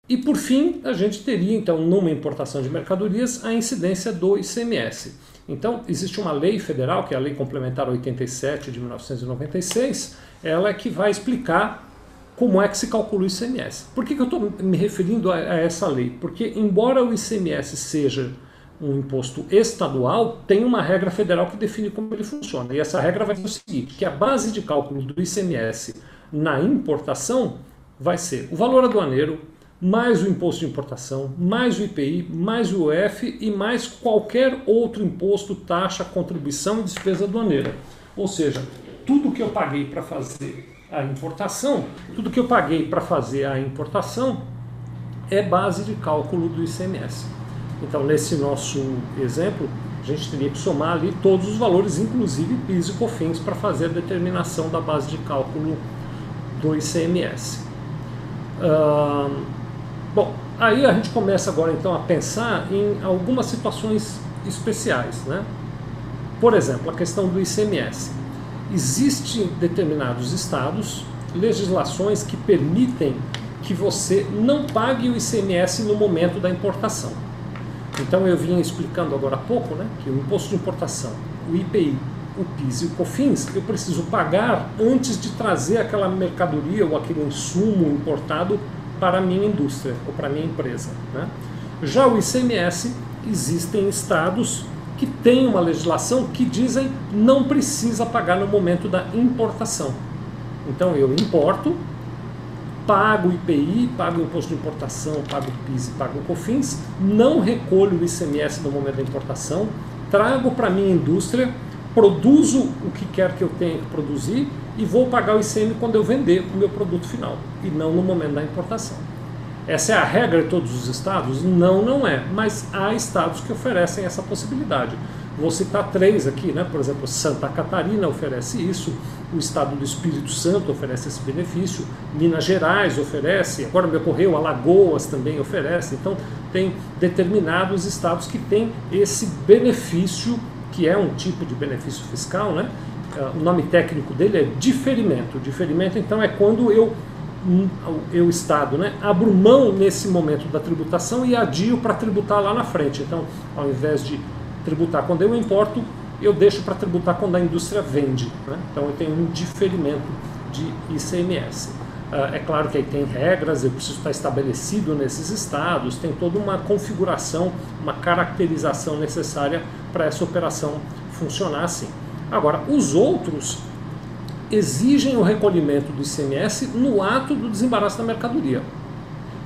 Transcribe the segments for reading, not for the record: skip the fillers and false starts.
E por fim, a gente teria então numa importação de mercadorias a incidência do ICMS. Então existe uma lei federal, que é a Lei Complementar 87 de 1996, ela é que vai explicar como é que se calcula o ICMS. Por que eu estou me referindo a essa lei? Porque embora o ICMS seja um imposto estadual, tem uma regra federal que define como ele funciona. E essa regra vai ser o seguinte, que a base de cálculo do ICMS na importação vai ser o valor aduaneiro, mais o imposto de importação, mais o IPI, mais o UF e mais qualquer outro imposto, taxa, contribuição e despesa aduaneira. Ou seja, tudo que eu paguei para fazer a importação, tudo que eu paguei para fazer a importação é base de cálculo do ICMS. Então, nesse nosso exemplo, a gente teria que somar ali todos os valores, inclusive PIS e COFINS, para fazer a determinação da base de cálculo do ICMS. Bom, aí a gente começa agora então a pensar em algumas situações especiais, né? Por exemplo, a questão do ICMS. Existem determinados estados, legislações que permitem que você não pague o ICMS no momento da importação. Então eu vinha explicando agora há pouco, né, que o imposto de importação, o IPI, o PIS e o COFINS, eu preciso pagar antes de trazer aquela mercadoria ou aquele insumo importado para a minha indústria ou para a minha empresa, né? Já o ICMS, existem estados que têm uma legislação que dizem não precisa pagar no momento da importação. Então eu importo, pago o IPI, pago o imposto de importação, pago o PIS e pago o COFINS, não recolho o ICMS no momento da importação, trago para a minha indústria, produzo o que quer que eu tenha que produzir e vou pagar o ICM quando eu vender o meu produto final, e não no momento da importação. Essa é a regra de todos os estados? Não, não é, mas há estados que oferecem essa possibilidade. Vou citar 3 aqui, né? Por exemplo, Santa Catarina oferece isso, o estado do Espírito Santo oferece esse benefício, Minas Gerais oferece, agora me ocorreu, Alagoas também oferece. Então tem determinados estados que têm esse benefício, que é um tipo de benefício fiscal, né? O nome técnico dele é diferimento. Diferimento, então, é quando eu Estado, né, abro mão nesse momento da tributação e adio para tributar lá na frente. Então, ao invés de tributar quando eu importo, eu deixo para tributar quando a indústria vende, né? Então eu tenho um diferimento de ICMS. É claro que aí tem regras, eu preciso estar estabelecido nesses estados, tem toda uma configuração, uma caracterização necessária para essa operação funcionar assim. Agora, os outros exigem o recolhimento do ICMS no ato do desembaraço da mercadoria.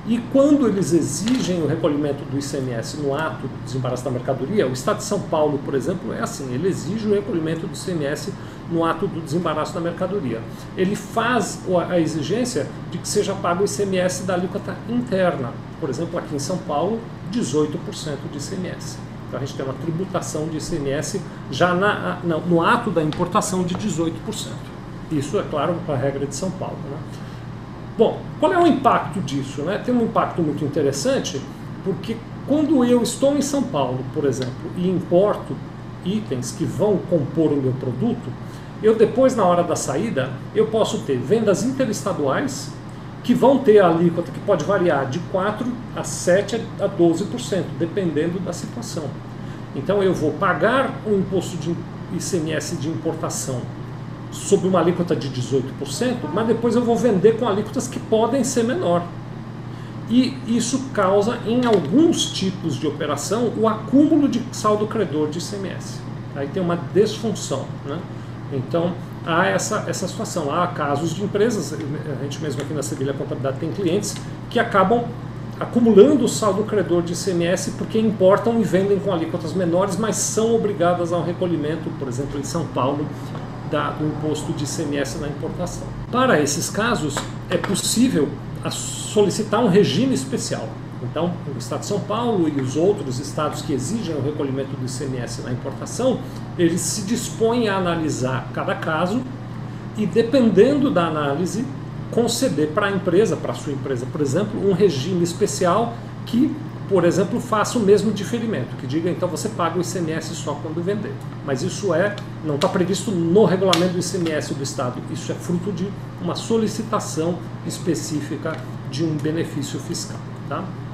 E quando eles exigem o recolhimento do ICMS no ato do desembaraço da mercadoria, o Estado de São Paulo, por exemplo, é assim, ele exige o recolhimento do ICMS no ato do desembaraço da mercadoria. Ele faz a exigência de que seja pago o ICMS da alíquota interna. Por exemplo, aqui em São Paulo, 18% de ICMS. Então a gente tem uma tributação de ICMS já no ato da importação de 18%. Isso, é claro, a regra de São Paulo, né? Bom, qual é o impacto disso, né? Tem um impacto muito interessante, porque quando eu estou em São Paulo, por exemplo, e importo itens que vão compor o meu produto, eu depois, na hora da saída, eu posso ter vendas interestaduais que vão ter a alíquota que pode variar de 4% a 7% a 12%, dependendo da situação. Então eu vou pagar um imposto de ICMS de importação sob uma alíquota de 18%, mas depois eu vou vender com alíquotas que podem ser menor. E isso causa, em alguns tipos de operação, o acúmulo de saldo credor de ICMS. Aí tem uma desfunção, né? Então, há essa situação. Há casos de empresas, a gente mesmo aqui na Sevilha Contabilidade tem clientes que acabam acumulando o saldo credor de ICMS porque importam e vendem com alíquotas menores, mas são obrigadas ao recolhimento, por exemplo, em São Paulo, do imposto de ICMS na importação. Para esses casos, é possível solicitar um regime especial. Então, o Estado de São Paulo e os outros estados que exigem o recolhimento do ICMS na importação, eles se dispõem a analisar cada caso e, dependendo da análise, conceder para a empresa, para a sua empresa, por exemplo, um regime especial que, por exemplo, faça o mesmo diferimento, que diga, então você paga o ICMS só quando vender. Mas isso não está previsto no regulamento do ICMS do Estado, isso é fruto de uma solicitação específica de um benefício fiscal. Tá?